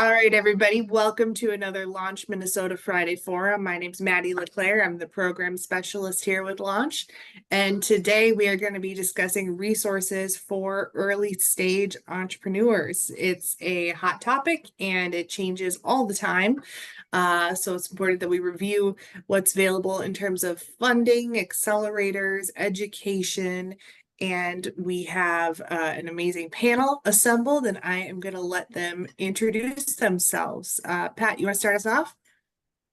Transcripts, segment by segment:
All right, everybody, welcome to another Launch Minnesota Friday Forum. My name's Maddie LeClaire. I'm the program specialist here with Launch. And today we are going to be discussing resources for early stage entrepreneurs. It's a hot topic and it changes all the time. So it's important that we review what's available in terms of funding, accelerators, education, and we have an amazing panel assembled, and I am going to let them introduce themselves. Pat, you want to start us off?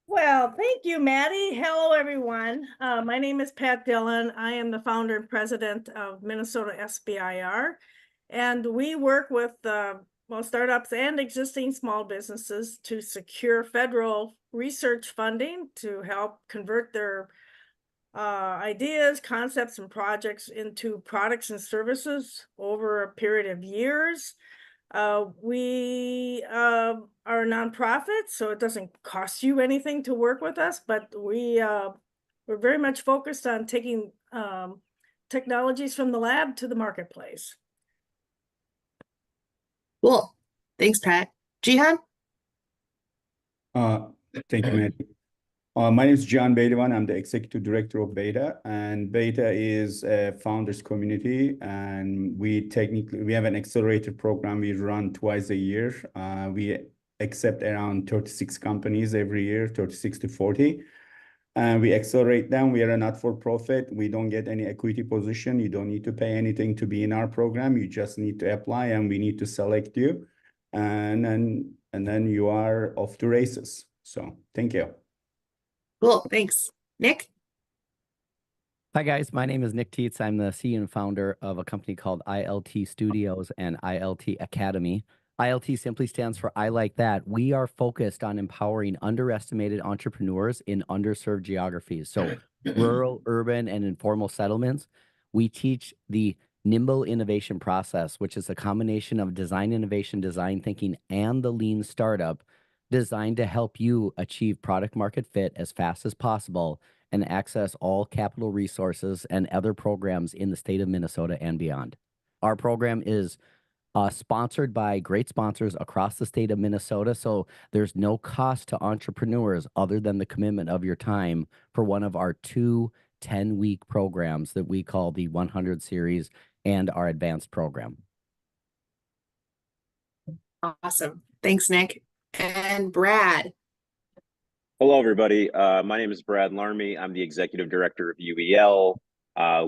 Well, thank you, Maddie. Hello, everyone. My name is Pat Dillon. I am the founder and president of Minnesota SBIR, and we work with startups and existing small businesses to secure federal research funding to help convert their ideas, concepts, and projects into products and services over a period of years. We are a nonprofit, so it doesn't cost you anything to work with us, but we're very much focused on taking technologies from the lab to the marketplace. Cool. Thanks, Pat. Jihan? Thank you, Matt. My name is John Bedivan. I'm the executive director of Beta, and Beta is a founders community, and we have an accelerator program we run twice a year. We accept around 36 companies every year, 36 to 40, and we accelerate them. We are a not-for-profit. We don't get any equity position. You don't need to pay anything to be in our program. You just need to apply, and we need to select you, and then you are off to races. So thank you. Cool, thanks. Nick? Hi, guys. My name is Nick Tietz. I'm the CEO and founder of a company called ILT Studios and ILT Academy. ILT simply stands for I Like That. We are focused on empowering underestimated entrepreneurs in underserved geographies. So rural, urban, and informal settlements. We teach the nimble innovation process, which is a combination of design innovation, design thinking, and the lean startup designed to help you achieve product market fit as fast as possible and access all capital resources and other programs in the state of Minnesota and beyond. Our program is sponsored by great sponsors across the state of Minnesota, so there's no cost to entrepreneurs other than the commitment of your time for one of our two 10-week programs that we call the 100 series and our advanced program. Awesome. Thanks, Nick. And Brad. Hello, everybody. My name is Brad Larmy. I'm the executive director of UEL.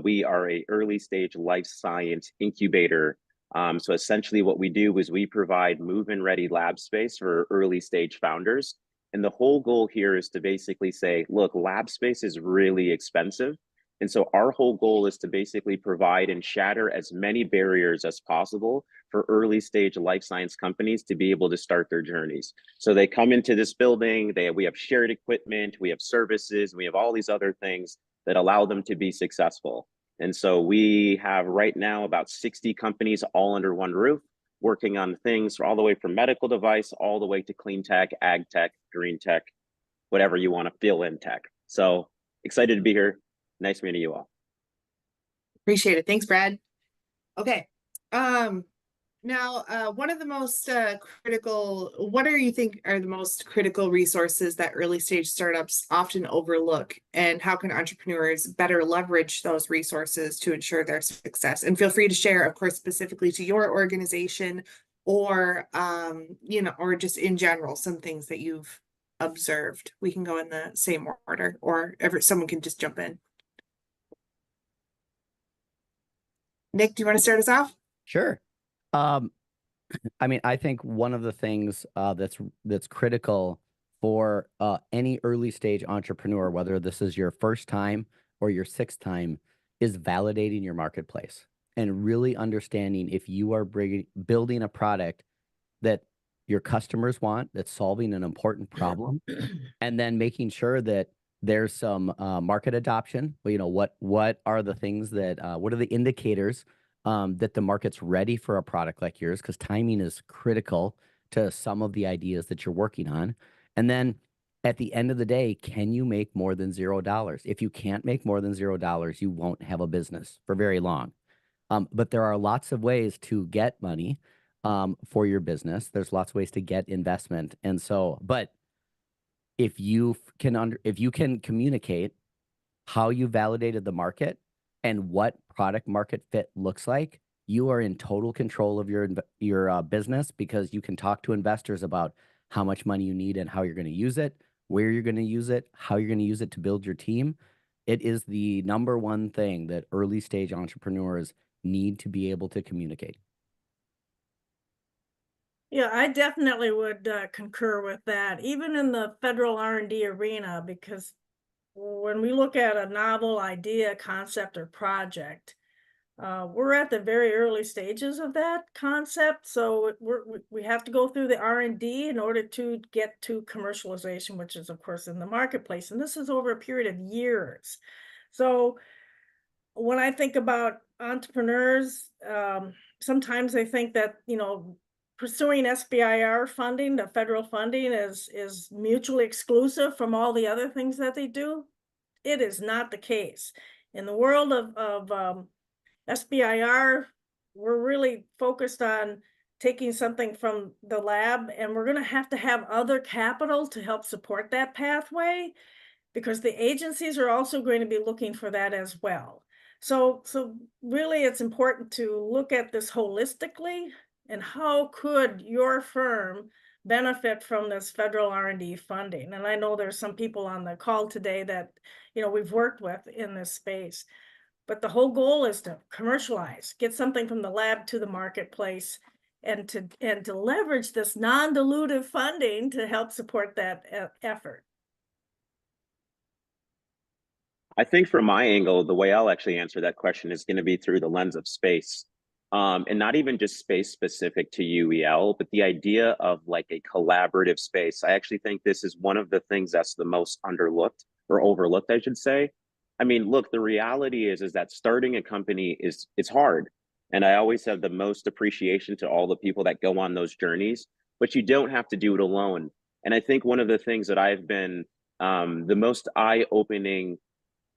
We are a early stage life science incubator. So essentially what we do is we provide move-in ready lab space for early stage founders. And the whole goal here is to basically say, look, lab space is really expensive. And so our whole goal is to basically provide and shatter as many barriers as possible for early stage life science companies to be able to start their journeys. So they come into this building, we have shared equipment, we have services, we have all these other things that allow them to be successful. And so we have right now about 60 companies all under one roof, working on things all the way from medical device, all the way to clean tech, ag tech, green tech, whatever you want to fill in tech. So excited to be here. Nice meeting you all. Appreciate it. Thanks, Brad. Okay. Now, one of the most critical, what do you think are the most critical resources that early stage startups often overlook, and how can entrepreneurs better leverage those resources to ensure their success? And feel free to share, of course, specifically to your organization or, or just in general, some things that you've observed. We can go in the same order, or someone can just jump in. Nick, do you want to start us off? Sure. I mean, I think one of the things that's critical for any early stage entrepreneur, whether this is your first time or your sixth time, is validating your marketplace and really understanding if you are building a product that your customers want, that's solving an important problem, and then making sure that there's some market adoption. What are the things that what are the indicators that the market's ready for a product like yours, because timing is critical to some of the ideas that you're working on. And then at the end of the day, can you make more than $0? If you can't make more than $0, you won't have a business for very long. But there are lots of ways to get money. for your business. There's lots of ways to get investment. And so, but if you can communicate how you validated the market and what product market fit looks like, you are in total control of your business, because you can talk to investors about how much money you need and how you're going to use it, where you're going to use it, how you're going to use it to build your team. It is the number one thing that early stage entrepreneurs need to be able to communicate. Yeah, I definitely would concur with that, even in the federal R&D arena, because when we look at a novel idea, concept, or project, we're at the very early stages of that concept. So we have to go through the R&D in order to get to commercialization, which is, of course, in the marketplace. And this is over a period of years. So when I think about entrepreneurs, sometimes I think that, pursuing SBIR funding, the federal funding, is mutually exclusive from all the other things that they do. It is not the case. In the world of SBIR, we're really focused on taking something from the lab, and we're going to have other capital to help support that pathway, because the agencies are also going to be looking for that as well. So really, it's important to look at this holistically, and how could your firm benefit from this federal R&D funding? And I know there's some people on the call today that, we've worked with in this space. But the whole goal is to commercialize, get something from the lab to the marketplace, and to leverage this non-dilutive funding to help support that effort. I think from my angle, the way I'll actually answer that question is going to be through the lens of space. And not even just space specific to UEL, but the idea of like a collaborative space. I actually think this is one of the things that's the most underlooked, or overlooked, I should say. I mean, look, the reality is that starting a company it's hard. And I always have the most appreciation to all the people that go on those journeys, but you don't have to do it alone. And I think one of the things that I've been the most eye-opening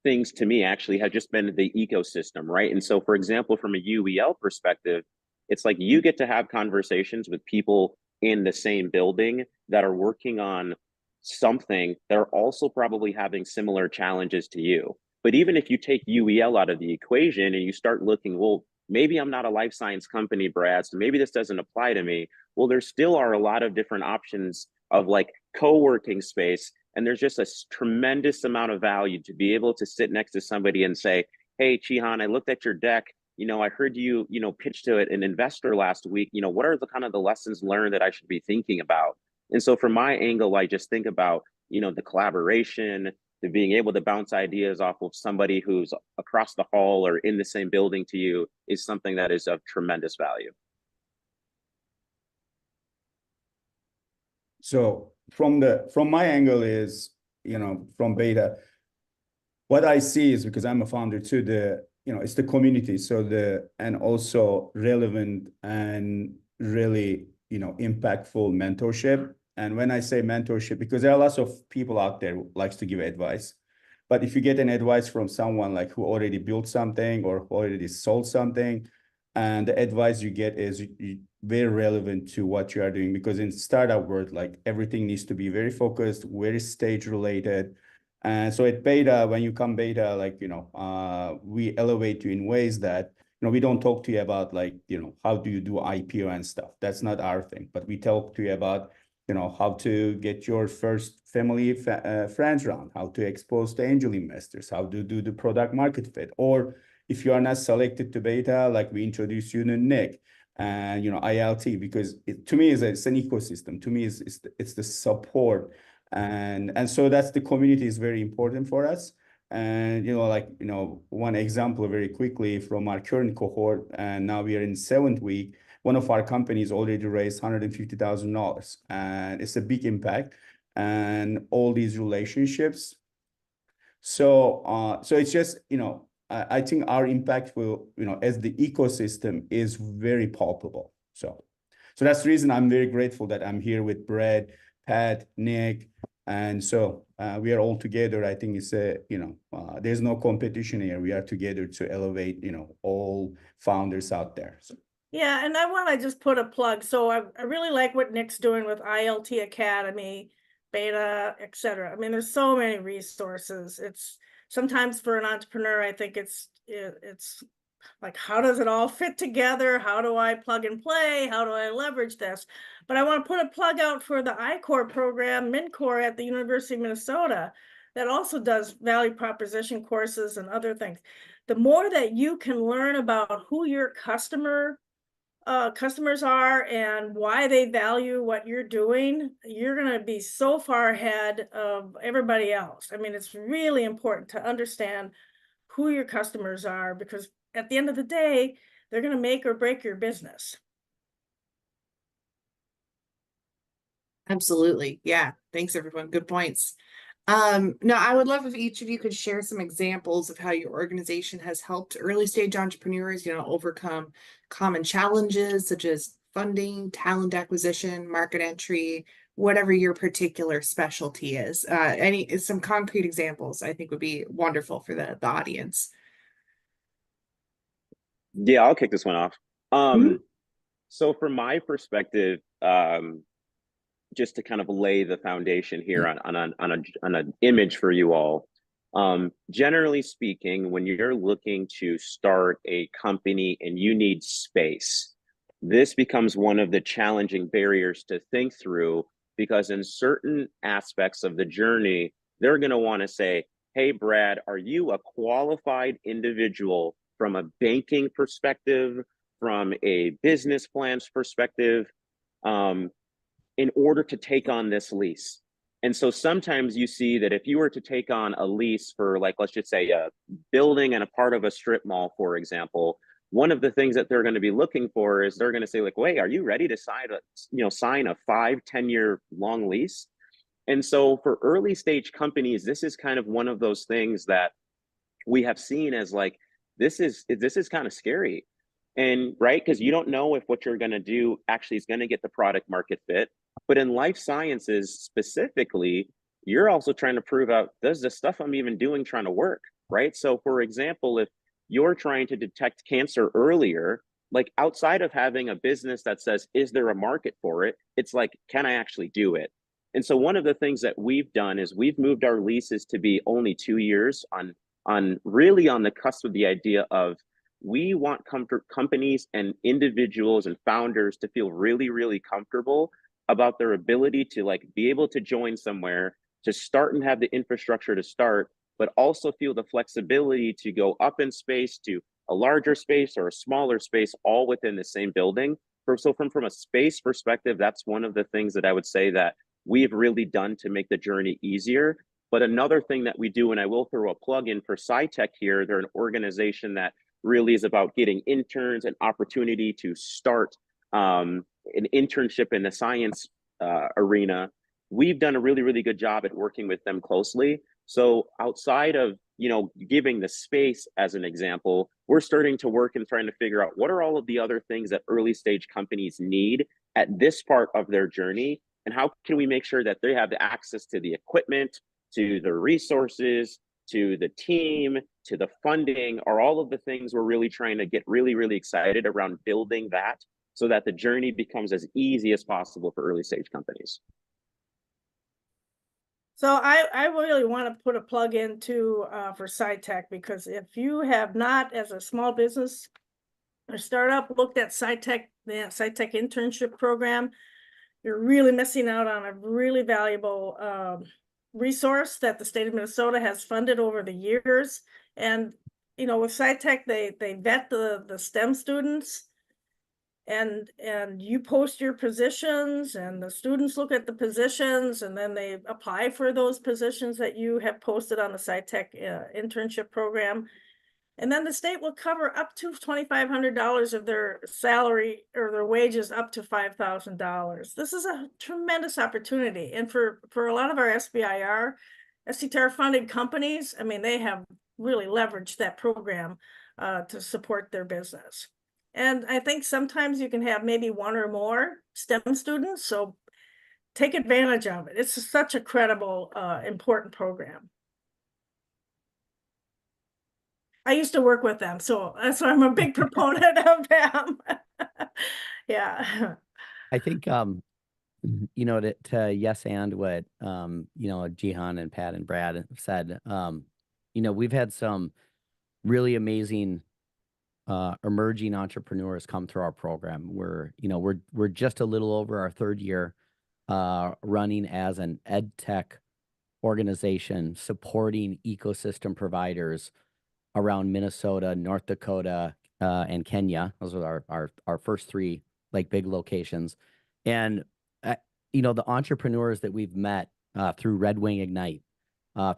things to me actually have just been the ecosystem, right? And so, for example, from a UEL perspective, it's like you get to have conversations with people in the same building that are working on something that are also probably having similar challenges to you. But even if you take UEL out of the equation and you start looking, well, maybe I'm not a life science company, Brad, so maybe this doesn't apply to me. Well, there still are a lot of different options of like co-working space. And there's just a tremendous amount of value to be able to sit next to somebody and say, hey, Chihan, I looked at your deck. I heard you, pitch to an investor last week. What are the kind of the lessons learned that I should be thinking about? And so from my angle, I just think about, the collaboration, the being able to bounce ideas off of somebody who's across the hall or in the same building to you is something that is of tremendous value. So from my angle is, from Beta, what I see is, because I'm a founder too, it's the community. So and also relevant and really, impactful mentorship. And when I say mentorship, because there are lots of people out there who likes to give advice, but if you get an advice from someone like who already built something or who already sold something, and the advice you get is very relevant to what you are doing, because in startup world, like everything needs to be very focused, very stage related. And so at Beta, when you come Beta, like, we elevate you in ways that, we don't talk to you about like, how do you do IPO and stuff. That's not our thing, but we talk to you about, how to get your first family friends round, how to expose to angel investors, how to do the product market fit. Or if you are not selected to Beta, like we introduce you to Nick and, ILT, because to me it's an ecosystem. To me, it's the support. And so that's the community is very important for us. And, one example very quickly from our current cohort, and now we are in 7th week, one of our companies already raised $150,000, and it's a big impact and all these relationships. So, so it's just, I think our impact will, as the ecosystem is very palpable. So that's the reason I'm very grateful that I'm here with Brad, Pat, Nick. And so we are all together. I think it's there's no competition here. We are together to elevate, all founders out there. So Yeah, and I want to just put a plug. So I really like what Nick's doing with ILT Academy, Beta, etc. I mean, there's so many resources. It's sometimes for an entrepreneur, I think it's like, how does it all fit together? How do I plug and play? How do I leverage this? But I want to put a plug out for the I-Core program, MinCore at the University of Minnesota, that also does value proposition courses and other things. The more that you can learn about who your customers are and why they value what you're doing, you're going to be so far ahead of everybody else. I mean, it's really important to understand who your customers are, because at the end of the day, they're going to make or break your business. Absolutely. Yeah. Thanks, everyone. Good points. Now I would love if each of you could share some examples of how your organization has helped early stage entrepreneurs, overcome common challenges such as funding, talent acquisition, market entry, whatever your particular specialty is. Some concrete examples I think would be wonderful for the audience. Yeah, I'll kick this one off. Mhm. So from my perspective, just to kind of lay the foundation here on an image for you all. Generally speaking, when you're looking to start a company and you need space, this becomes one of the challenging barriers to think through, because in certain aspects of the journey, they're going to want to say, hey, Brad, are you a qualified individual from a banking perspective, from a business plans perspective? In order to take on this lease. And so sometimes you see that if you were to take on a lease for, like, let's just say a building and a part of a strip mall, for example, one of the things that they're going to be looking for is they're going to say, like, wait, are you ready to sign a 5-10 year long lease? And so for early stage companies, this is kind of one of those things that we have seen as like, this is kind of scary. And right, because you don't know if what you're going to do actually is going to get the product market fit. But in life sciences specifically, you're also trying to prove out, does the stuff I'm even doing trying to work, right? So for example, if you're trying to detect cancer earlier, like outside of having a business that says, is there a market for it? It's like, can I actually do it? And so one of the things that we've done is we've moved our leases to be only 2 years on really on the cusp of the idea of, we want companies and individuals and founders to feel really, really comfortable about their ability to like be able to join somewhere, to start and have the infrastructure to start, but also feel the flexibility to go up in space to a larger space or a smaller space, all within the same building. So from a space perspective, that's one of the things that I would say that we've really done to make the journey easier. But another thing that we do, and I will throw a plug in for SciTech here, they're an organization that really is about getting interns an opportunity to start an internship in the science arena. We've done a really, really good job at working with them closely. So outside of, giving the space as an example, we're starting to work and trying to figure out what are all of the other things that early stage companies need at this part of their journey, and how can we make sure that they have the access to the equipment, to the resources, to the team, to the funding, are all of the things we're really trying to get really, really excited around building that, so that the journey becomes as easy as possible for early stage companies. So I really want to put a plug into for SciTech, because if you have not, as a small business or startup, looked at SciTech, the SciTech internship program, you're really missing out on a really valuable resource that the state of Minnesota has funded over the years. And with SciTech, they vet the STEM students, and you post your positions, and the students look at the positions, and then they apply for those positions that you have posted on the SciTech internship program. And then the state will cover up to $2,500 of their salary or their wages, up to $5,000. This is a tremendous opportunity. And for a lot of our SBIR, SCTAR funded companies, I mean, they have really leveraged that program to support their business. And I think sometimes you can have maybe one or more STEM students. So take advantage of it. It's such a credible, important program. I used to work with them, so that's why I'm a big proponent of them. Yeah. I think, you know, to yes, and what, you know, Jihan and Pat and Brad have said, you know, we've had some really amazing emerging entrepreneurs come through our program. We're just a little over our third year running as an ed tech organization supporting ecosystem providers around Minnesota, North Dakota, and Kenya. Those are our first three like big locations. And you know, the entrepreneurs that we've met through Red Wing Ignite,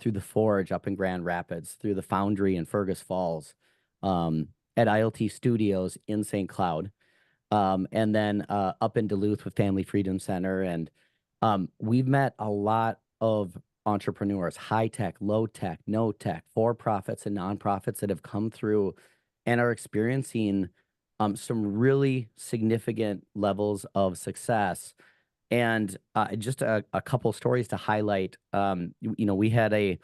through the Forge up in Grand Rapids, through the Foundry in Fergus Falls, at ILT Studios in St. Cloud, and then up in Duluth with Family Freedom Center. And we've met a lot of entrepreneurs, high tech, low tech, no tech, for profits and nonprofits that have come through and are experiencing some really significant levels of success. And just a couple stories to highlight. You know, we had a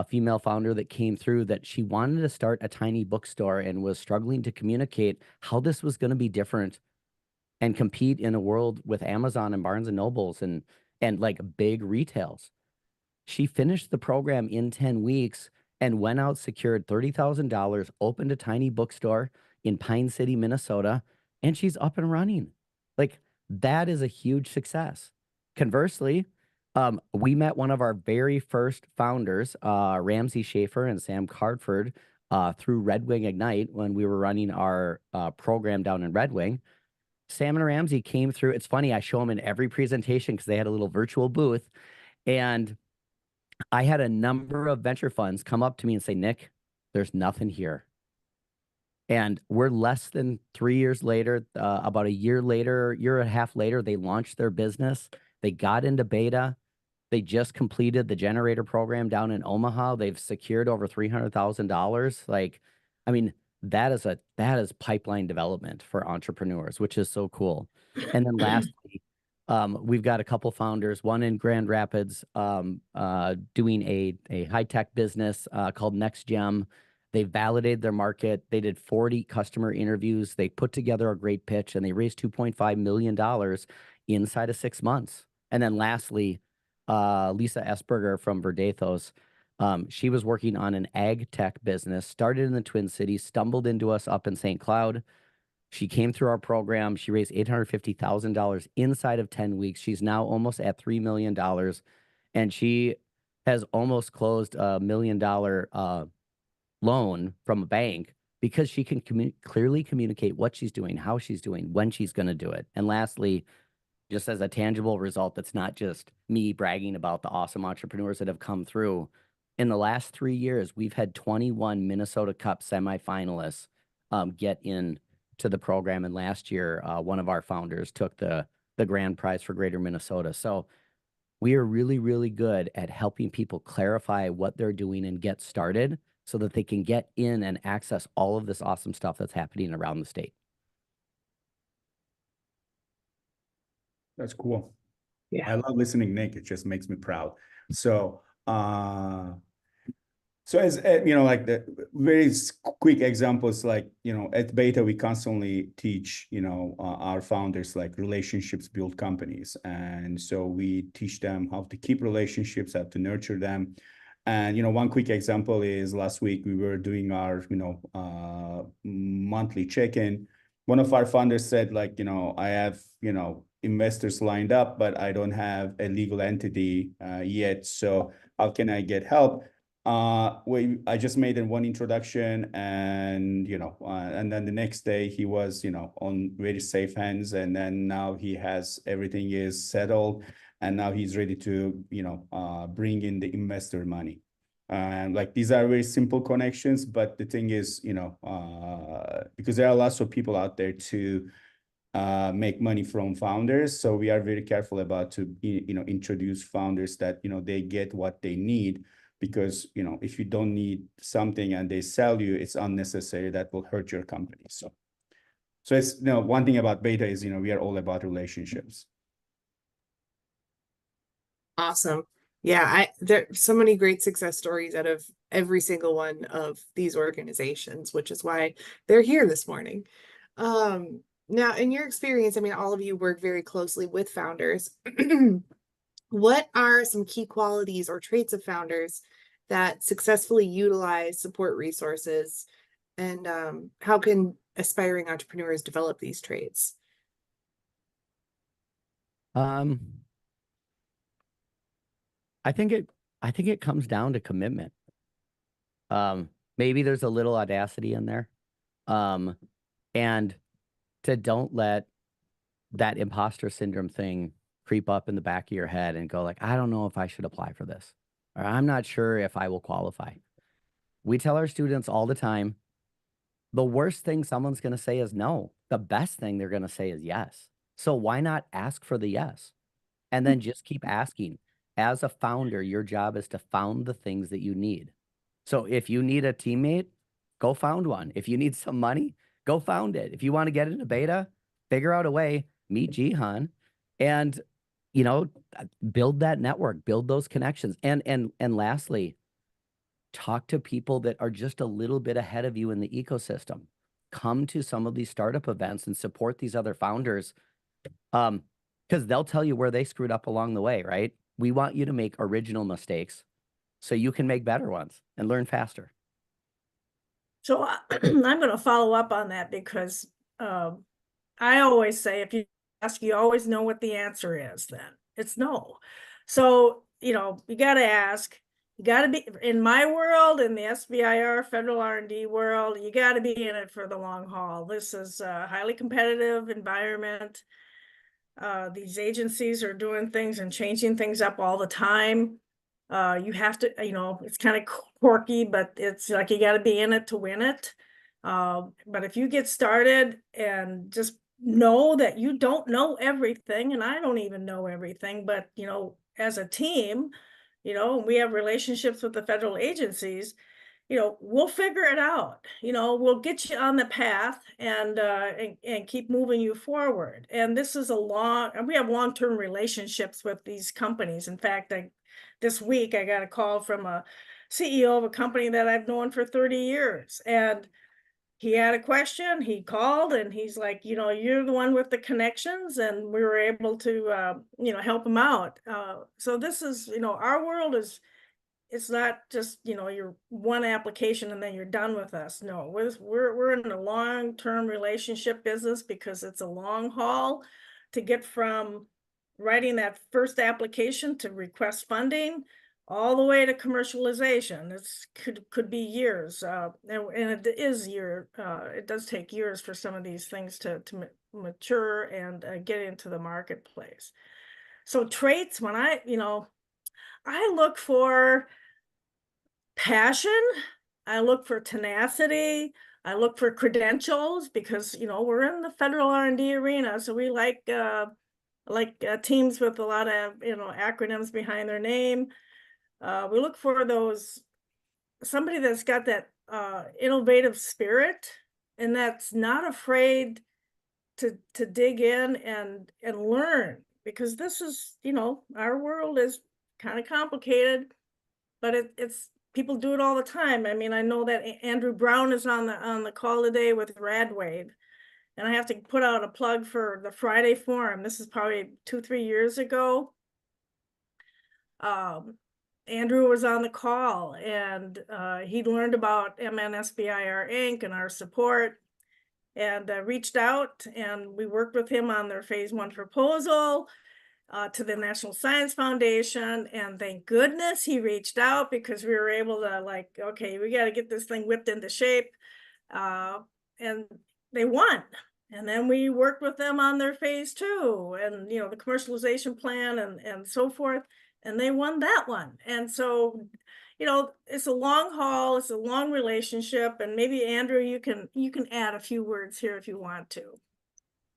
female founder that came through that she wanted to start a tiny bookstore and was struggling to communicate how this was going to be different and compete in a world with Amazon and Barnes and Nobles and like big retails. She finished the program in 10 weeks and went out, secured $30,000, opened a tiny bookstore in Pine City, Minnesota, and she's up and running. Like, that is a huge success. Conversely, we met one of our very first founders, Ramsey Schaefer and Sam Cardford, through Red Wing Ignite when we were running our program down in Red Wing. Sam and Ramsey came through. It's funny, I show them in every presentation because they had a little virtual booth. And I had a number of venture funds come up to me and say, Nick, there's nothing here. And we're less than 3 years later, about a year later, year and a half later, they launched their business. They got into beta. They just completed the generator program down in Omaha. They've secured over $300,000. Like, I mean, that is pipeline development for entrepreneurs, which is so cool. And then lastly, we've got a couple founders, one in Grand Rapids, doing a high-tech business called NextGem. They validated their market. They did 40 customer interviews. They put together a great pitch, and they raised $2.5 million inside of 6 months. And then lastly, Lisa Esberger from Verdathos. She was working on an ag tech business, started in the Twin Cities, stumbled into us up in St. Cloud. She came through our program. She raised $850,000 inside of 10 weeks. She's now almost at $3 million. And she has almost closed $1 million loan from a bank because she can clearly communicate what she's doing, how she's doing, when she's going to do it. And lastly, just as a tangible result, that's not just me bragging about the awesome entrepreneurs that have come through. In the last 3 years, we've had 21 Minnesota Cup semifinalists get in to the program. And last year, one of our founders took the grand prize for Greater Minnesota. So we are really, really good at helping people clarify what they're doing and get started so that they can get in and access all of this awesome stuff that's happening around the state. That's cool. Yeah. I love listening, Nick. It just makes me proud. So, so as you know, like the very quick examples, like, you know, at Beta, we constantly teach, you know, our founders like relationships build companies. And so we teach them how to keep relationships, how to nurture them. And, you know, one quick example is last week we were doing our, you know, monthly check-in. One of our founders said, like, you know, I have, you know, investors lined up, but I don't have a legal entity yet. So how can I get help? I just made one introduction, and, you know, and then the next day he was, you know, on very safe hands. And then now he has, everything is settled. And now he's ready to, you know, bring in the investor money. And like, these are very simple connections, but the thing is, you know, because there are lots of people out there to make money from founders. So we are very careful about to, you know, introduce founders that, you know, they get what they need, because, you know, if you don't need something and they sell you, it's unnecessary. That will hurt your company. So it's, you know, one thing about Beta is, you know, we are all about relationships. Awesome. Yeah, there's so many great success stories out of every single one of these organizations, which is why they're here this morning. Now, in your experience, I mean, all of you work very closely with founders. What are some key qualities or traits of founders that successfully utilize support resources, and how can aspiring entrepreneurs develop these traits? I think it comes down to commitment. Maybe there's a little audacity in there. And to don't let that imposter syndrome thing creep up in the back of your head and go like, I don't know if I should apply for this, or I'm not sure if I will qualify. We tell our students all the time, the worst thing someone's going to say is no. The best thing they're going to say is yes. So why not ask for the yes? And then just keep asking. As a founder, your job is to found the things that you need. So if you need a teammate, go found one. If you need some money, go found it. If you want to get into beta, figure out a way, meet Jihan, and, you know, build that network, build those connections. And lastly, talk to people that are just a little bit ahead of you in the ecosystem. Come to some of these startup events and support these other founders, because they'll tell you where they screwed up along the way, right? We want you to make original mistakes so you can make better ones and learn faster. So I'm going to follow up on that because I always say, if you ask, you always know what the answer is. Then it's no. So, you know, you got to ask. You got to be, in my world, in the SBIR federal R&D world, you got to be in it for the long haul. This is a highly competitive environment. These agencies are doing things and changing things up all the time. You have to, you know, it's kind of quirky, but it's like you got to be in it to win it. But if you get started and just know that you don't know everything, and I don't even know everything, but, you know, as a team, you know, we have relationships with the federal agencies, you know, we'll figure it out. You know, we'll get you on the path and keep moving you forward. And this is we have long-term relationships with these companies. In fact, this week I got a call from a CEO of a company that I've known for 30 years. And he had a question, he called, and he's like, you know, you're the one with the connections, and we were able to, you know, help him out. So this is, you know, our world is, it's not just, you know, your one application and then you're done with us. No, we're in a long-term relationship business because it's a long haul to get from writing that first application to request funding all the way to commercialization. It's could be years, and it is it does take years for some of these things to mature and get into the marketplace. So traits, when I look for passion, I look for tenacity, I look for credentials, because, you know, we're in the federal R&D arena, so we like teams with a lot of, you know, acronyms behind their name. We look for somebody that's got that innovative spirit and that's not afraid to dig in and learn, because this is, you know, our world is kind of complicated, but it's people do it all the time. I mean, I know that Andrew Brown is on the call today with RadWave, and I have to put out a plug for the Friday Forum. This is probably 2-3 years ago. Andrew was on the call, and he learned about MNSBIR Inc. and our support, and reached out, and we worked with him on their phase 1 proposal to the National Science Foundation. And thank goodness he reached out, because we were able to, like, okay, we got to get this thing whipped into shape. And they won. And then we worked with them on their phase 2 and, you know, the commercialization plan and so forth. And they won that one. And so, you know, it's a long haul, it's a long relationship. And maybe Andrew, you can add a few words here if you want to.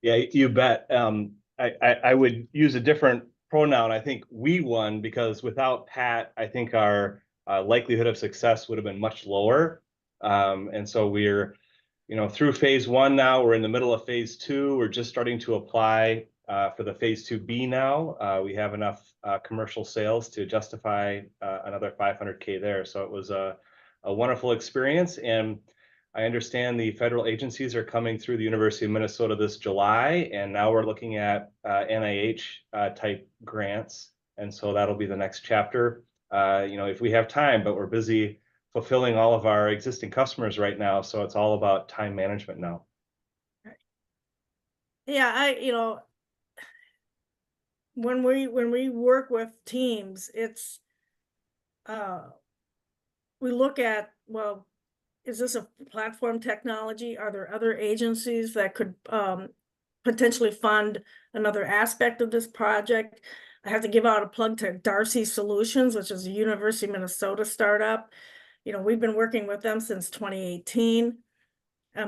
Yeah, you bet. I would use a different pronoun. I think we won, because without Pat, I think our likelihood of success would have been much lower. And so we're, you know, through phase 1 now. We're in the middle of phase 2. We're just starting to apply for the phase 2B now. We have enough commercial sales to justify another $500K there. So it was a a wonderful experience. And I understand the federal agencies are coming through the University of Minnesota this July, and now we're looking at NIH type grants. And so that'll be the next chapter, if we have time, but we're busy fulfilling all of our existing customers right now. So it's all about time management now. Yeah, when we work with teams, it's we look at, well, is this a platform technology? Are there other agencies that could potentially fund another aspect of this project? I have to give out a plug to Darcy Solutions, which is a University of Minnesota startup. We've been working with them since 2018.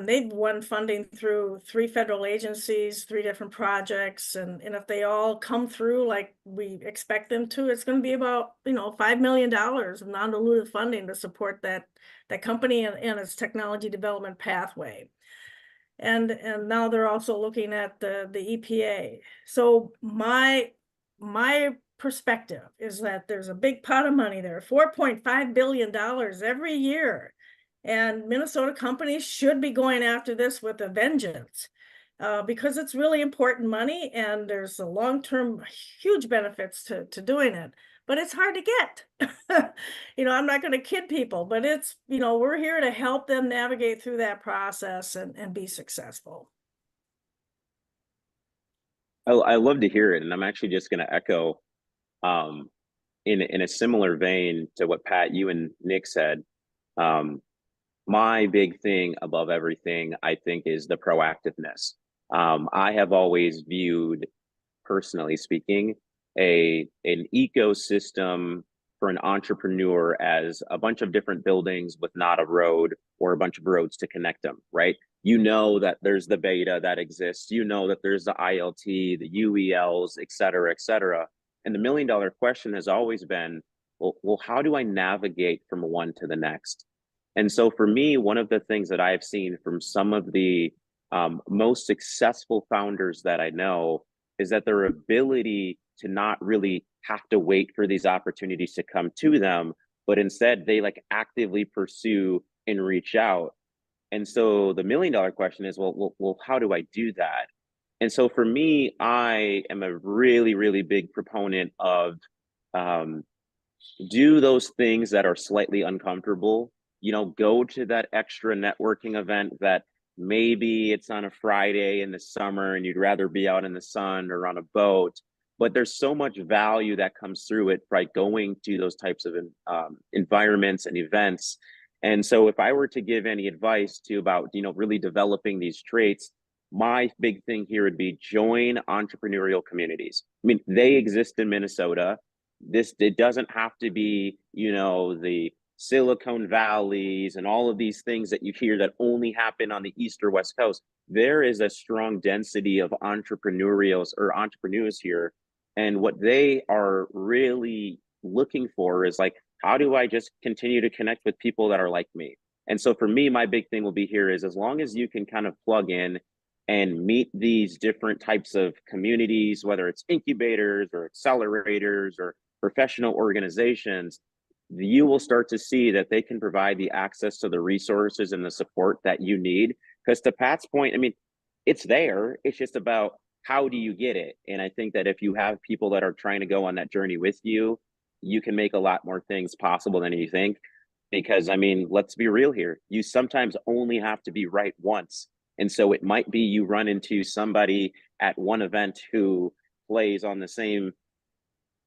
They've won funding through 3 federal agencies, 3 different projects. And if they all come through like we expect them to, it's going to be about, $5 million of non-dilutive funding to support that company and its technology development pathway. And now they're also looking at the EPA. So my perspective is that there's a big pot of money there, $4.5 billion every year. And Minnesota companies should be going after this with a vengeance because it's really important money and there's a long-term huge benefits to doing it, but it's hard to get. I'm not going to kid people, but it's, we're here to help them navigate through that process and be successful. I love to hear it. And I'm actually just going to echo in a similar vein to what Pat, you and Nick said. My big thing above everything, I think, is the proactiveness. I have always viewed, personally speaking, an ecosystem for an entrepreneur as a bunch of different buildings with not a road or a bunch of roads to connect them, right? That there's the beta that exists, that there's the ILT, the UELs, et cetera. And the $1 million question has always been, well, how do I navigate from one to the next? And so for me, one of the things that I've seen from some of the most successful founders that I know is that their ability to not really have to wait for these opportunities to come to them, but instead they actively pursue and reach out. And so the $1 million question is, well, how do I do that? And so for me, I am a really, really big proponent of do those things that are slightly uncomfortable. Go to that extra networking event that maybe it's on a Friday in the summer and you'd rather be out in the sun or on a boat, but there's so much value that comes through it by going to those types of environments and events. And so if I were to give any advice about, really developing these traits, my big thing here would be join entrepreneurial communities. I mean, they exist in Minnesota. It doesn't have to be, the Silicon Valleys and all of these things that you hear that only happen on the East or West Coast. There is a strong density of entrepreneurs here. And what they are really looking for is how do I just continue to connect with people that are like me? And so for me, my big thing will be here is as long as you can kind of plug in and meet these different types of communities, whether it's incubators or accelerators or professional organizations, you will start to see that they can provide the access to the resources and the support that you need. Because to Pat's point, I mean, it's there. It's just about how do you get it? And I think that if you have people that are trying to go on that journey with you, you can make a lot more things possible than you think. Because, I mean, let's be real here. You sometimes only have to be right once. And so it might be you run into somebody at one event who plays on the same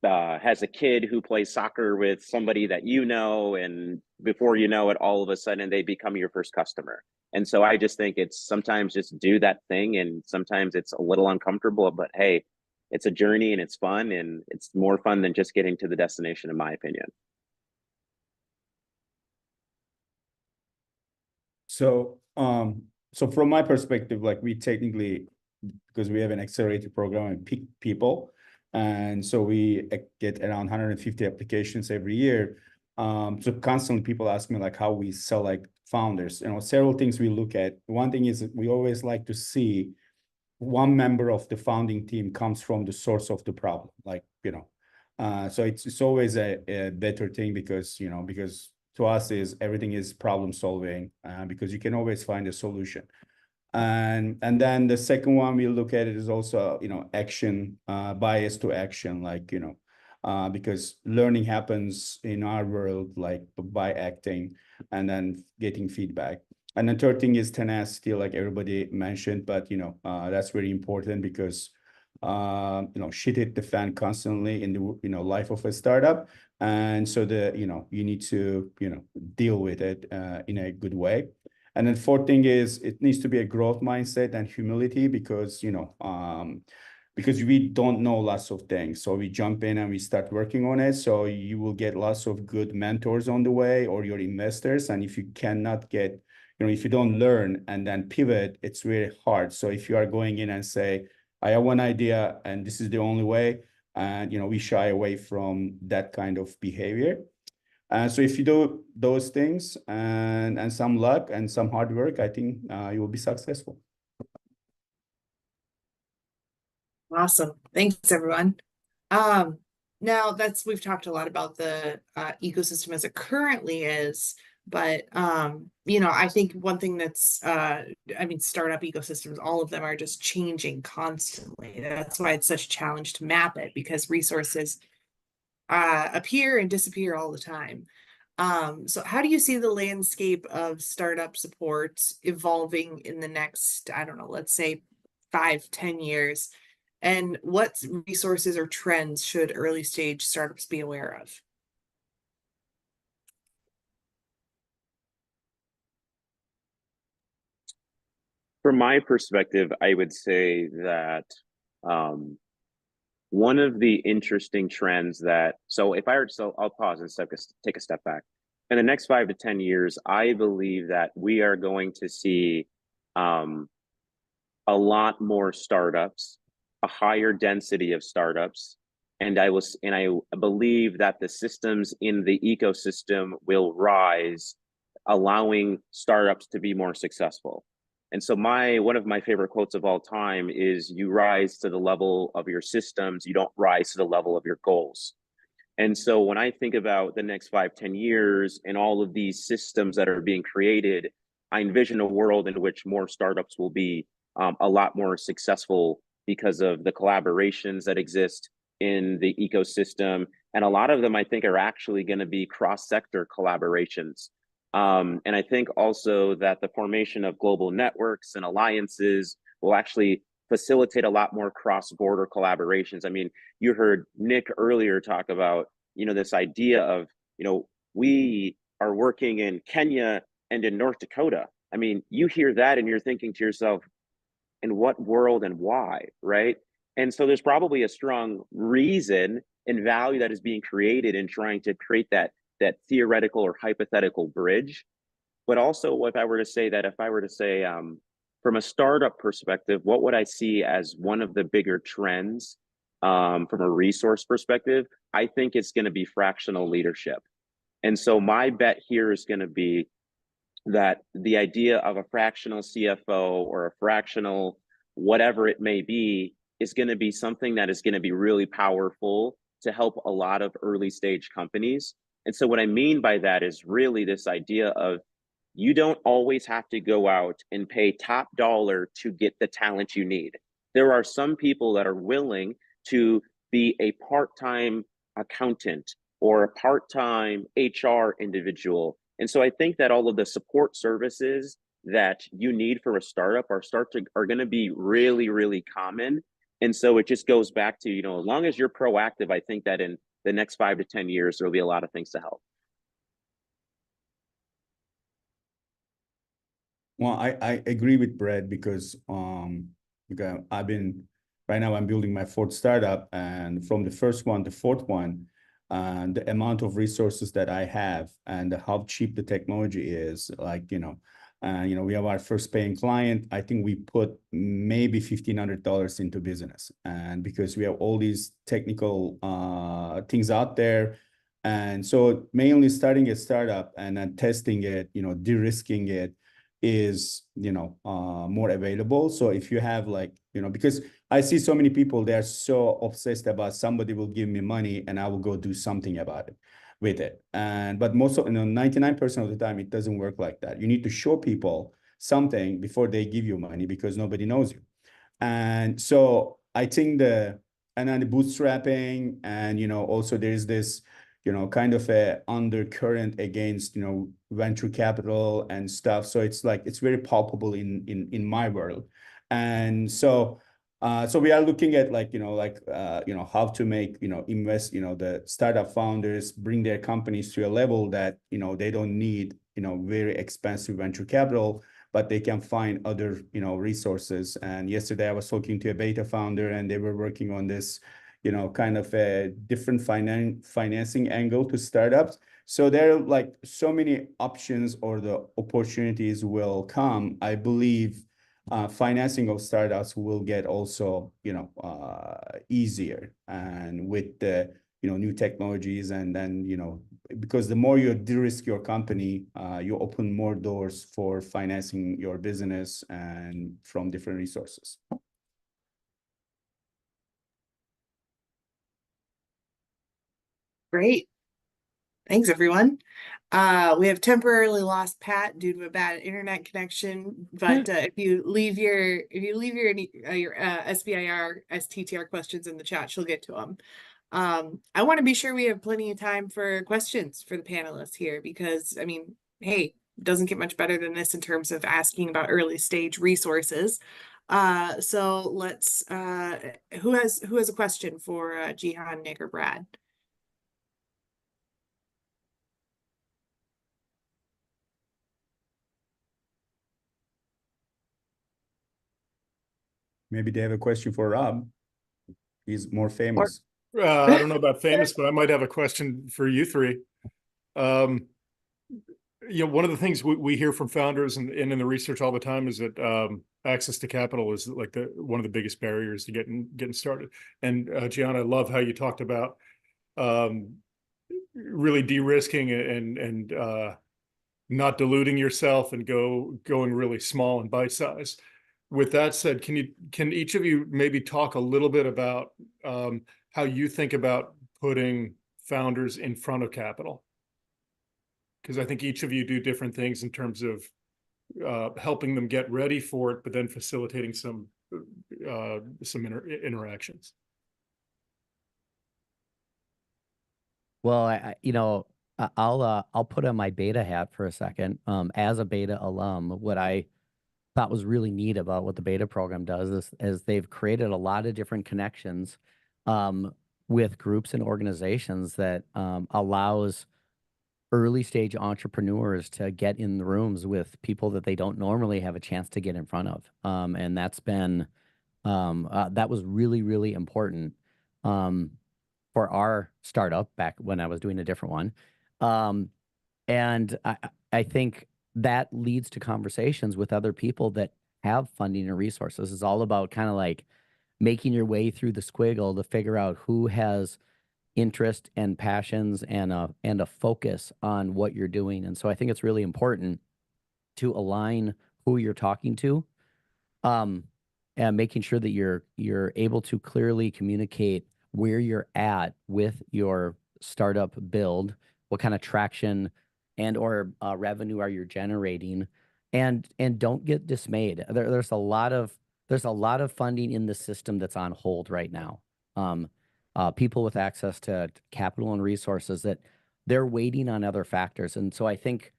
has a kid who plays soccer with somebody that and before you know it, all of a sudden they become your first customer. And so I just think it's sometimes just do that thing, and sometimes it's a little uncomfortable, but hey, it's a journey and it's fun, and it's more fun than just getting to the destination, in my opinion. So from my perspective, we technically, because we have an accelerated program and pick people, and so we get around 150 applications every year. So constantly people ask me how we select founders. Several things we look at. One thing is we always like to see one member of the founding team comes from the source of the problem. So it's always a better thing because to us is everything is problem solving, because you can always find a solution. And then the second one we look at it is also, action, bias to action, like, because learning happens in our world, like by acting and then getting feedback. And the third thing is tenacity, like everybody mentioned, but, that's very important because, shit hit the fan constantly in the, life of a startup. And so you need to, deal with it, in a good way. And then fourth thing is it needs to be a growth mindset and humility because, because we don't know lots of things. So we jump in and we start working on it. So you will get lots of good mentors on the way or your investors. And if you cannot get, if you don't learn and then pivot, it's really hard. So if you are going in and say, I have one idea and this is the only way, and, we shy away from that kind of behavior. So if you do those things and some luck and some hard work, I think you will be successful. Awesome. Thanks, everyone. Now we've talked a lot about the ecosystem as it currently is, but I think one thing that's startup ecosystems, all of them are just changing constantly. That's why it's such a challenge to map it, because resources appear and disappear all the time. So how do you see the landscape of startup support evolving in the next, I don't know, let's say 5-10 years? And what resources or trends should early stage startups be aware of? From my perspective, I would say that one of the interesting trends I'll pause and take a step back. In the next 5 to 10 years, I believe that we are going to see a lot more startups, a higher density of startups, and I believe that the systems in the ecosystem will rise, allowing startups to be more successful. And so one of my favorite quotes of all time is, you rise to the level of your systems, you don't rise to the level of your goals. And so when I think about the next 5-10 years and all of these systems that are being created, I envision a world in which more startups will be a lot more successful because of the collaborations that exist in the ecosystem. And a lot of them, I think, are actually going to be cross-sector collaborations. And I think also that the formation of global networks and alliances will actually facilitate a lot more cross-border collaborations. I mean, you heard Nick earlier talk about, this idea of, we are working in Kenya and in North Dakota. I mean, you hear that and you're thinking to yourself, in what world and why, right? And so there's probably a strong reason and value that is being created in trying to create that theoretical or hypothetical bridge. But also, if I were to say, from a startup perspective, what would I see as one of the bigger trends from a resource perspective? I think it's going to be fractional leadership. And so my bet here is going to be that the idea of a fractional CFO or a fractional whatever it may be is going to be something that is going to be really powerful to help a lot of early stage companies. And so what I mean by that is really this idea of, you don't always have to go out and pay top dollar to get the talent you need. There are some people that are willing to be a part-time accountant or a part-time HR individual. And so I think that all of the support services that you need for a startup are going to be really, really common. And so it just goes back to, as long as you're proactive, I think that in the next 5 to 10 years, there will be a lot of things to help. Well, I agree with Brad because right now I'm building my fourth startup, and from the first one to fourth one, the amount of resources that I have and how cheap the technology is, like, we have our first paying client. I think we put maybe $1,500 into business, and because we have all these technical things out there. And so mainly starting a startup and then testing it, de-risking it is, more available. So if you have because I see so many people, they're so obsessed about somebody will give me money and I will go do something about it. with it. And but most of 99% of the time it doesn't work like that. You need to show people something before they give you money because nobody knows you. And so I think and then the bootstrapping, and also there's this kind of a undercurrent against venture capital and stuff. So it's like it's very palpable in my world. And so we are looking at how to make invest the startup founders bring their companies to a level that they don't need very expensive venture capital, but they can find other resources. And yesterday I was talking to a beta founder, and they were working on this kind of a different financing angle to startups. So there are like so many options, or the opportunities will come. I believe financing of startups will get also easier, and with the new technologies, and then because the more you de-risk your company, you open more doors for financing your business and from different resources. Great. Thanks, everyone. We have temporarily lost Pat due to a bad internet connection, but if you leave your SBIR STTR questions in the chat, she'll get to them. I want to be sure we have plenty of time for questions for the panelists here, because I mean, hey, it doesn't get much better than this in terms of asking about early stage resources. So let's who has a question for Jihan, Nick, or Brad? Maybe they have a question for Rob. He's more famous. I don't know about famous, but I might have a question for you three. One of the things we hear from founders and in the research all the time is that access to capital is like one of the biggest barriers to getting started. And Jihan, I love how you talked about really de-risking and not diluting yourself and going really small and bite size. With that said, can each of you maybe talk a little bit about how you think about putting founders in front of capital? Because I think each of you do different things in terms of helping them get ready for it, but then facilitating some interactions. Well, I'll put on my beta hat for a second. As a beta alum, what I thought was really neat about what the beta program does is they've created a lot of different connections with groups and organizations that allows early stage entrepreneurs to get in the rooms with people that they don't normally have a chance to get in front of. And that's been, that was really, really important for our startup back when I was doing a different one. And I think that leads to conversations with other people that have funding and resources. It's all about kind of like making your way through the squiggle to figure out who has interest and passions and a focus on what you're doing. And so I think it's really important to align who you're talking to, and making sure that you're able to clearly communicate where you're at with your startup build, what kind of traction and or revenue are you generating, and don't get dismayed. There's a lot of funding in the system that's on hold right now. People with access to capital and resources that they're waiting on other factors. And so I think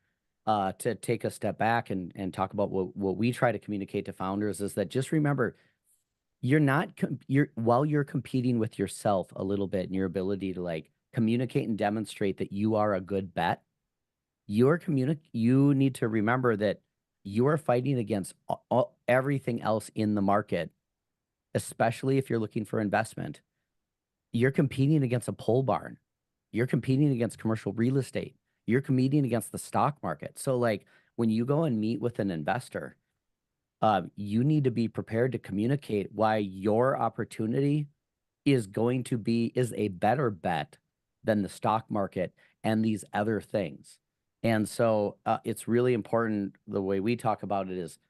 to take a step back and talk about what we try to communicate to founders is that just remember, while you're competing with yourself a little bit in your ability to like communicate and demonstrate that you are a good bet, you need to remember that you are fighting against everything else in the market, especially if you're looking for investment. You're competing against a pole barn. You're competing against commercial real estate. You're competing against the stock market. So like when you go and meet with an investor, you need to be prepared to communicate why your opportunity is a better bet than the stock market and these other things. And so it's really important. The way we talk about it is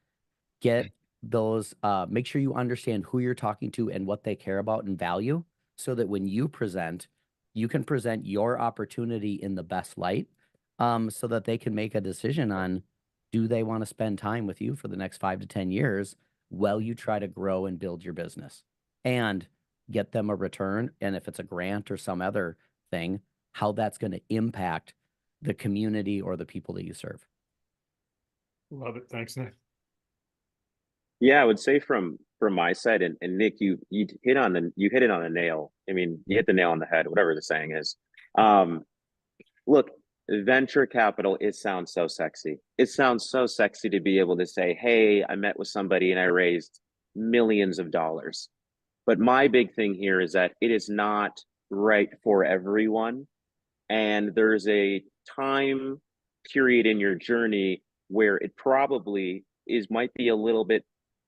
get those, make sure you understand who you're talking to and what they care about and value, so that when you present, you can present your opportunity in the best light, so that they can make a decision on, do they want to spend time with you for the next 5 to 10 years while you try to grow and build your business and get them a return. And if it's a grant or some other thing, how that's going to impact the community or the people that you serve. Love it. Thanks, Nick. Yeah, I would say from my side, and Nick, you hit it on the nail. I mean, you hit the nail on the head, whatever the saying is. Look, venture capital, it sounds so sexy. It sounds so sexy to be able to say, hey, I met with somebody and I raised millions of dollars. But my big thing here is that it is not right for everyone. And there's a time period in your journey where it probably might be a little bit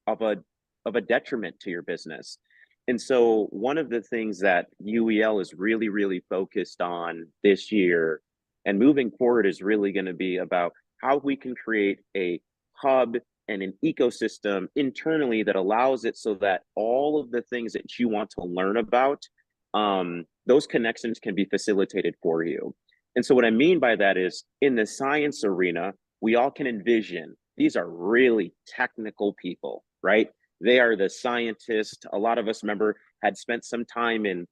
of a detriment to your business. And so one of the things that UEL is really, really focused on this year and moving forward is really going to be about how we can create a hub and an ecosystem internally that allows it so that all of the things that you want to learn about, those connections can be facilitated for you. And so what I mean by that is, in the science arena, we all can envision these are really technical people, right? They are the scientists. A lot of us, remember, had spent some time in,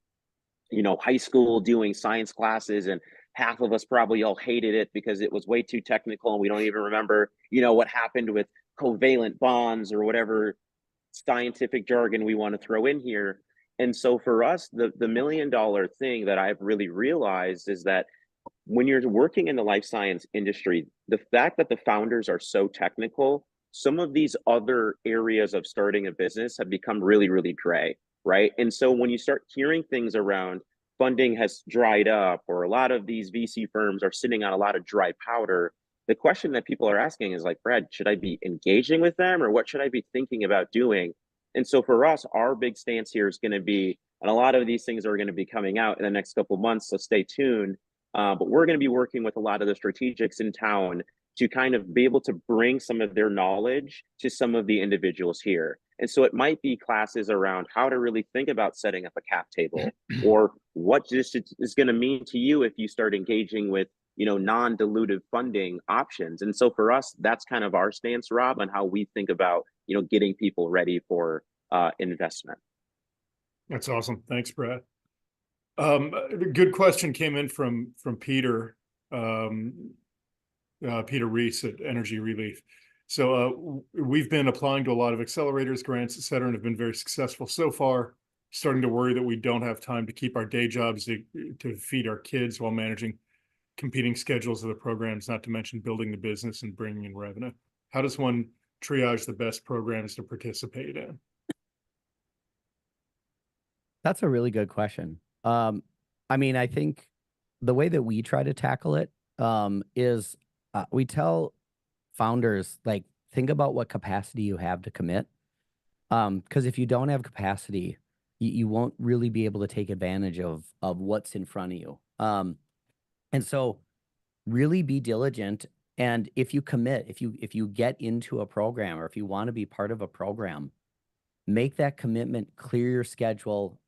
high school doing science classes, and half of us probably all hated it because it was way too technical and we don't even remember, what happened with covalent bonds or whatever scientific jargon we want to throw in here. And so for us, the $1 million thing that I've really realized is that when you're working in the life science industry, the fact that the founders are so technical, some of these other areas of starting a business have become really, really gray, right? And so when you start hearing things around funding has dried up, or a lot of these VC firms are sitting on a lot of dry powder, the question that people are asking is like, Brad, should I be engaging with them, or what should I be thinking about doing? And so for us, our big stance here is going to be, and a lot of these things are going to be coming out in the next couple of months, so stay tuned. But we're going to be working with a lot of the strategics in town to kind of be able to bring some of their knowledge to some of the individuals here. And so it might be classes around how to really think about setting up a cap table, or what this is going to mean to you if you start engaging with, non-dilutive funding options. And so for us, that's kind of our stance, Rob, on how we think about, getting people ready for investment. That's awesome. Thanks, Brad. A good question came in from Peter, Peter Reese at Energy Relief. So we've been applying to a lot of accelerators, grants, et cetera, and have been very successful so far. Starting to worry that we don't have time to keep our day jobs to feed our kids while managing competing schedules of the programs, not to mention building the business and bringing in revenue. How does one triage the best programs to participate in? That's a really good question. I mean, I think the way that we try to tackle it is we tell founders, like, think about what capacity you have to commit. Because if you don't have capacity, you won't really be able to take advantage of what's in front of you. And so really be diligent. And if you commit, if you get into a program, or if you want to be part of a program, make that commitment, clear your schedule.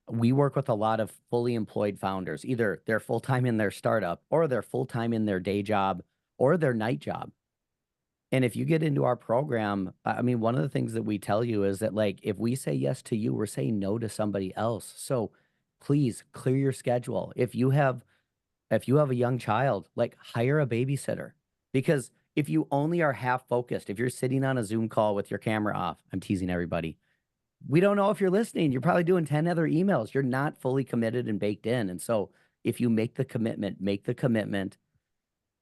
We work with a lot of fully employed founders. Either they're full-time in their startup, or they're full-time in their day job, or their night job. And if you get into our program, I mean, one of the things that we tell you is that, like, if we say yes to you, we're saying no to somebody else. So please clear your schedule. If you have a young child, like, hire a babysitter. Because if you only are half focused, if you're sitting on a Zoom call with your camera off, I'm teasing everybody, we don't know if you're listening. You're probably doing 10 other emails. You're not fully committed and baked in. And so if you make the commitment,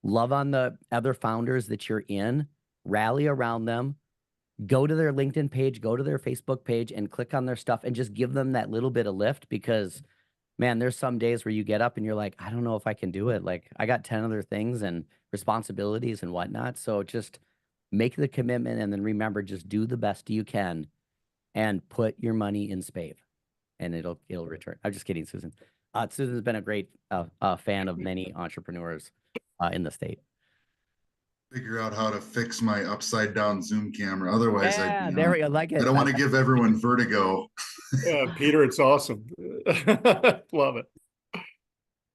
love on the other founders that you're in, rally around them, go to their LinkedIn page, go to their Facebook page, and click on their stuff, and just give them that little bit of lift. Because, man, there's some days where you get up and you're like, I don't know if I can do it. Like, I got 10 other things and responsibilities and whatnot. So just make the commitment, and then remember, just do the best you can and put your money in Spave, and it'll return. I'm just kidding, Susan. Susan's been a great fan of many entrepreneurs in the state. Figure out how to fix my upside down Zoom camera. Otherwise, yeah, there we go. Like it. I don't want to give everyone vertigo. Yeah, Peter, it's awesome. Love it.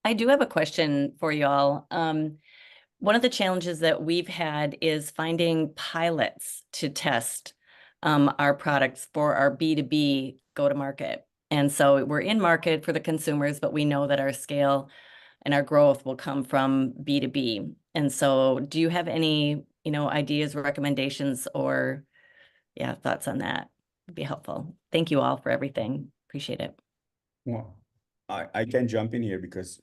I do have a question for you all. One of the challenges that we've had is finding pilots to test our products for our B2B go-to-market. And so we're in market for the consumers, but we know that our scale and our growth will come from B2B. And so do you have any, ideas, recommendations, or thoughts on that? Would be helpful. Thank you all for everything. Appreciate it. Well, I can jump in here because,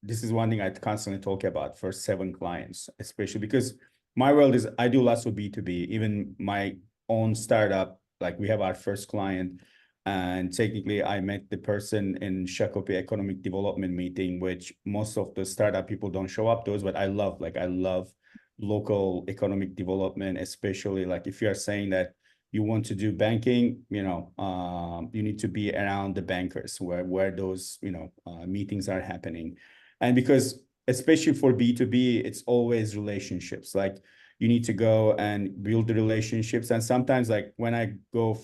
this is one thing I constantly talk about for 7 clients, especially because my world is I do lots of B2B, even my own startup, like we have our first client, and technically I met the person in Shakopee Economic Development meeting, which most of the startup people don't show up to, but I love local economic development, especially like if you are saying that you want to do banking, you need to be around the bankers where those, meetings are happening. And because especially for B2B, it's always relationships. Like you need to go and build the relationships. And sometimes like when I go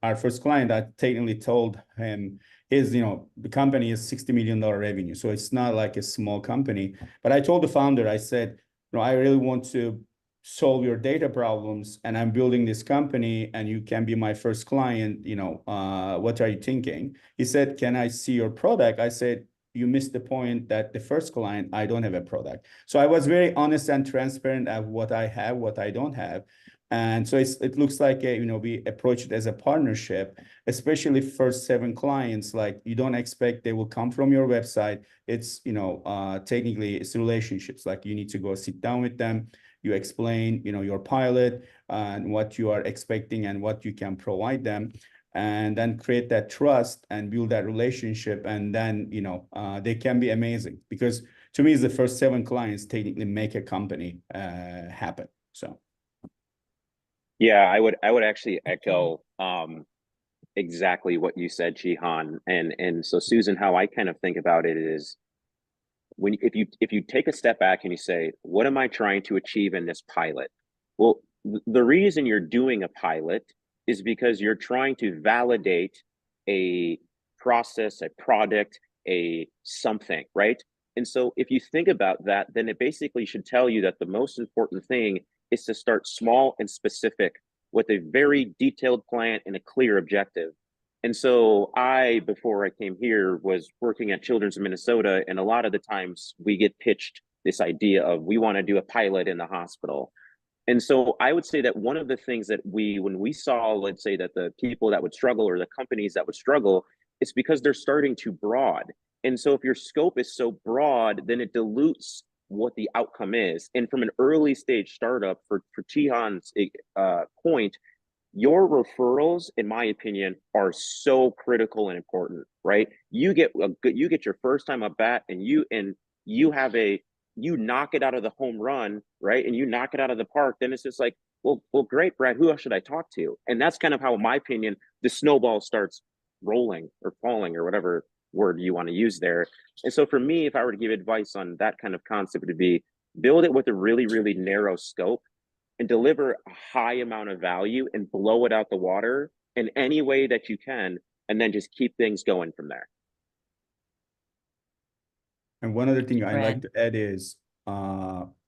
our first client, I technically told him the company is $60 million revenue. So it's not like a small company, but I told the founder, I said, I really want to solve your data problems and I'm building this company and you can be my first client, what are you thinking? He said, can I see your product? I said, you missed the point that the first client, I don't have a product. So I was very honest and transparent of what I have, what I don't have. And so it looks like, we approach it as a partnership, especially first 7 clients, like you don't expect they will come from your website. It's, technically it's relationships. Like you need to go sit down with them. You explain, your pilot and what you are expecting and what you can provide them, and then create that trust and build that relationship. And then, they can be amazing because to me, it's the first 7 clients technically make a company happen. So. Yeah, I would actually echo exactly what you said, Jihan. And so Susan, how I kind of think about it is if you take a step back and you say, what am I trying to achieve in this pilot? Well, the reason you're doing a pilot is because you're trying to validate a process, a product, a something, right? And so if you think about that, then it basically should tell you that the most important thing is to start small and specific with a very detailed plan and a clear objective. And so before I came here, was working at Children's of Minnesota, and a lot of the times we get pitched this idea of we want to do a pilot in the hospital. And so I would say that one of the things that when we saw, let's say that the people that would struggle or the companies that would struggle, it's because they're starting too broad. And so if your scope is so broad, then it dilutes what the outcome is. And from an early stage startup, for Jihan's point, your referrals, in my opinion, are so critical and important, right? You get your first time at bat, and you knock it out of the home run, right? And you knock it out of the park. Then it's just like, well, great, Brad. Who else should I talk to? And that's kind of how, in my opinion, the snowball starts rolling or falling or whatever word you want to use there. And so for me, if I were to give advice on that kind of concept, it would be build it with a really, really narrow scope and deliver a high amount of value and blow it out the water in any way that you can, and then just keep things going from there. And one other thing I'd like to add is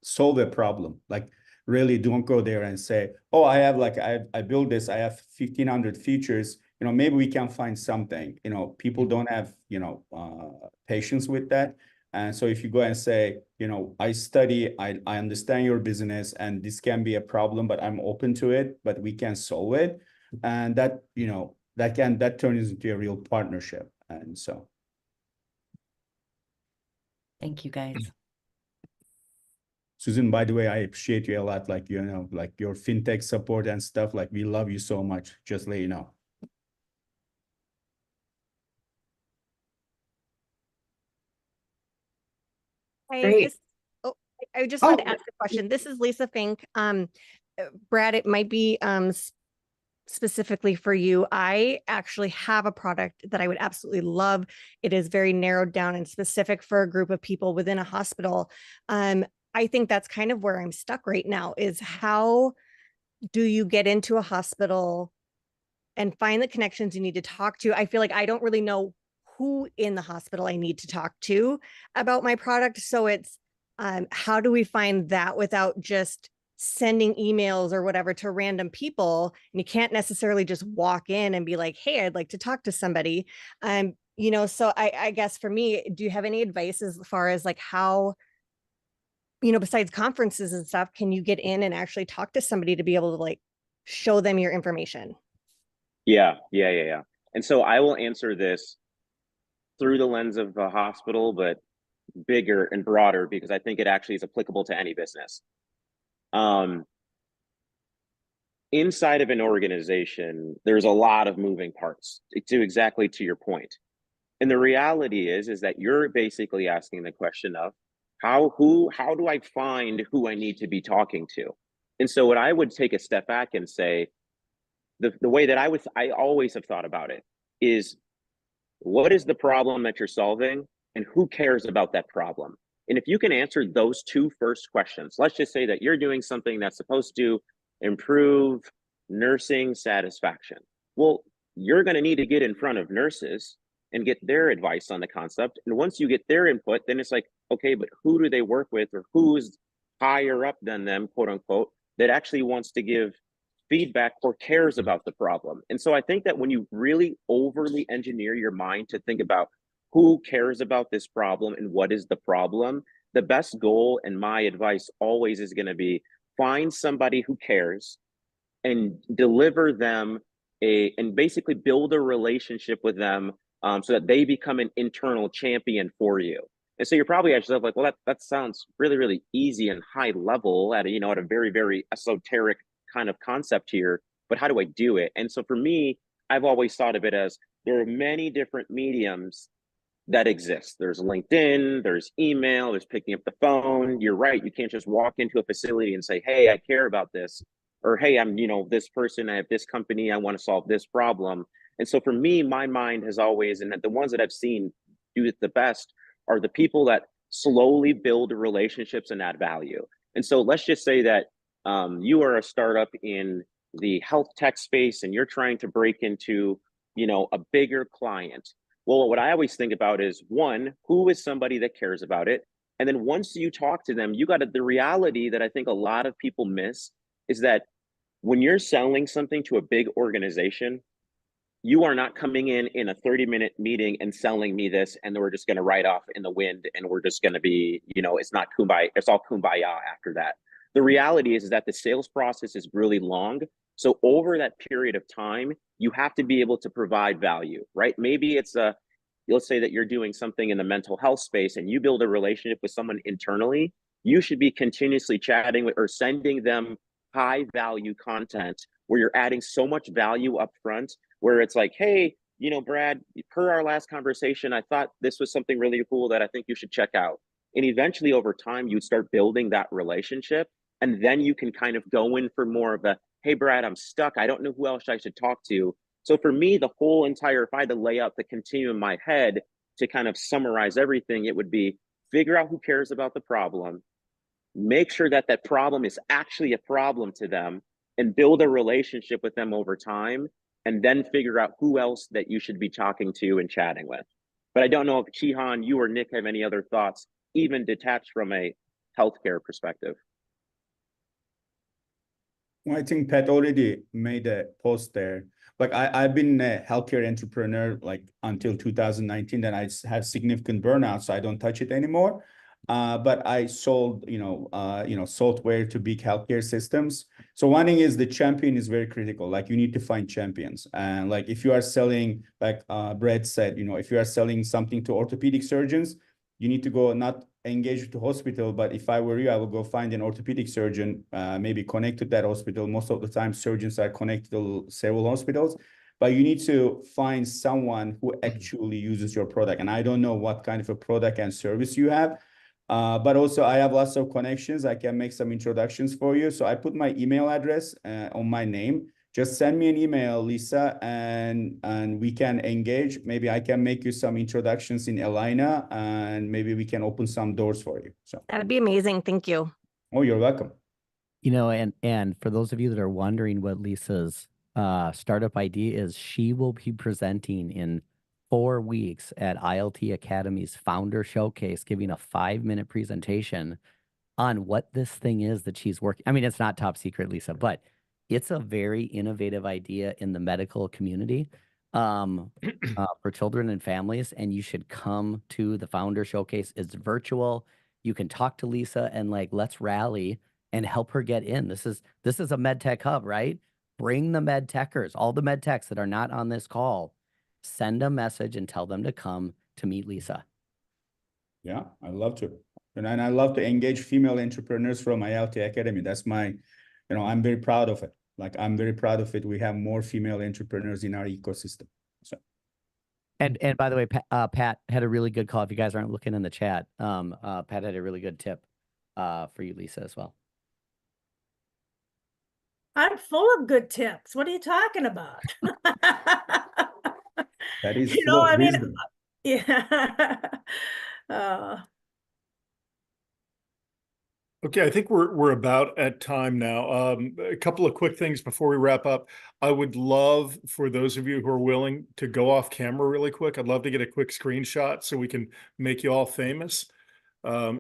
solve a problem. Like really don't go there and say, oh, I built this, I have 1,500 features, maybe we can find something. People don't have, patience with that. And so if you go and say, I study, I understand your business and this can be a problem, but I'm open to it, but we can solve it. And that, that turns into a real partnership. And so. Thank you, guys. Susan, by the way, I appreciate you a lot. Like, like your fintech support and stuff, like we love you so much. Just let you know. Great. I just wanted to ask a question. This is Lisa Fink. Brad, it might be specifically for you. I actually have a product that I would absolutely love. It is very narrowed down and specific for a group of people within a hospital. I think that's kind of where I'm stuck right now, is how do you get into a hospital and find the connections you need to talk to? I feel like I don't really know who in the hospital I need to talk to about my product. So it's how do we find that without just sending emails or whatever to random people? And you can't necessarily just walk in and be like, hey, I'd like to talk to somebody. So I guess for me, do you have any advice as far as like how, besides conferences and stuff, can you get in and actually talk to somebody to be able to like show them your information? Yeah. And so I will answer this through the lens of a hospital, but bigger and broader, because I think it actually is applicable to any business. Inside of an organization, there's a lot of moving parts to your point. And the reality is that you're basically asking the question of how do I find who I need to be talking to? And so what I would take a step back and say, the way that I always have thought about it is, what is the problem that you're solving and who cares about that problem? And if you can answer those two first questions, let's just say that you're doing something that's supposed to improve nursing satisfaction. Well, you're going to need to get in front of nurses and get their advice on the concept. And once you get their input, then it's like, okay, but who do they work with, or who's higher up than them, quote unquote, that actually wants to give feedback or cares about the problem? And so I think that when you really overly engineer your mind to think about who cares about this problem and what is the problem, the best goal and my advice always is going to be find somebody who cares and deliver them and basically build a relationship with them, so that they become an internal champion for you. And so you're probably asking yourself like, well, that sounds really, really easy and high level at a very, very esoteric kind of concept here, but how do I do it? And so for me, I've always thought of it as there are many different mediums that exist. There's LinkedIn, there's email, there's picking up the phone. You're right. You can't just walk into a facility and say, hey, I care about this, or hey, I'm, this person, I have this company, I want to solve this problem. And so for me, my mind has always, and the ones that I've seen do it the best are the people that slowly build relationships and add value. And so let's just say that you are a startup in the health tech space and you're trying to break into, a bigger client. Well, what I always think about is, one, who is somebody that cares about it? And then once you talk to them, the reality that I think a lot of people miss is that when you're selling something to a big organization, you are not coming in a 30-minute meeting and selling me this, and then we're just going to ride off in the wind, and we're just going to be, it's not kumbaya, it's all kumbaya after that. The reality is that the sales process is really long. So over that period of time, you have to be able to provide value, right? Maybe it's let's say that you're doing something in the mental health space and you build a relationship with someone internally. You should be continuously chatting with or sending them high value content where you're adding so much value up front, where it's like, hey, Brad, per our last conversation, I thought this was something really cool that I think you should check out. And eventually over time, you'd start building that relationship. And then you can kind of go in for more of a, hey, Brad, I'm stuck. I don't know who else I should talk to. So for me, the whole entire, if I had to lay out the continuum in my head to kind of summarize everything, it would be figure out who cares about the problem, make sure that that problem is actually a problem to them, and build a relationship with them over time, and then figure out who else that you should be talking to and chatting with. But I don't know if Chihan, you or Nick have any other thoughts, even detached from a healthcare perspective. Well, I think Pat already made a post there. Like I've been a healthcare entrepreneur like until 2019. Then I have significant burnout, so I don't touch it anymore. But I sold, software to big healthcare systems. So one thing is the champion is very critical. Like you need to find champions. And like if you are selling, like Brad said, if you are selling something to orthopedic surgeons, you need to go not engage with the hospital, but if I were you, I would go find an orthopedic surgeon, maybe connect to that hospital. Most of the time, surgeons are connected to several hospitals, but you need to find someone who actually uses your product. And I don't know what kind of a product and service you have, but also I have lots of connections. I can make some introductions for you. So I put my email address on my name. Just send me an email, Lisa, and we can engage. Maybe I can make you some introductions in Elina, and maybe we can open some doors for you. So That would be amazing. Thank you. Oh, you're welcome. And for those of you that are wondering what Lisa's startup idea is, she will be presenting in 4 weeks at ILT Academy's Founder Showcase, giving a 5-minute presentation on what this thing is that she's working. I mean, it's not top secret, Lisa, but it's a very innovative idea in the medical community for children and families. And you should come to the Founder Showcase. It's virtual. You can talk to Lisa and like, let's rally and help her get in. This is a med tech hub, right? Bring the med techers, all the med techs that are not on this call, send a message and tell them to come to meet Lisa. Yeah, I love to. And I love to engage female entrepreneurs from ILT Academy. That's my, I'm very proud of it. Like, I'm very proud of it. We have more female entrepreneurs in our ecosystem. So. And by the way, Pat had a really good call. If you guys aren't looking in the chat, Pat had a really good tip for you, Lisa, as well. I'm full of good tips. What are you talking about? That is, I mean, wisdom. yeah. Okay, I think we're about at time now. A couple of quick things before we wrap up. I would love for those of you who are willing to go off camera really quick. I'd love to get a quick screenshot so we can make you all famous.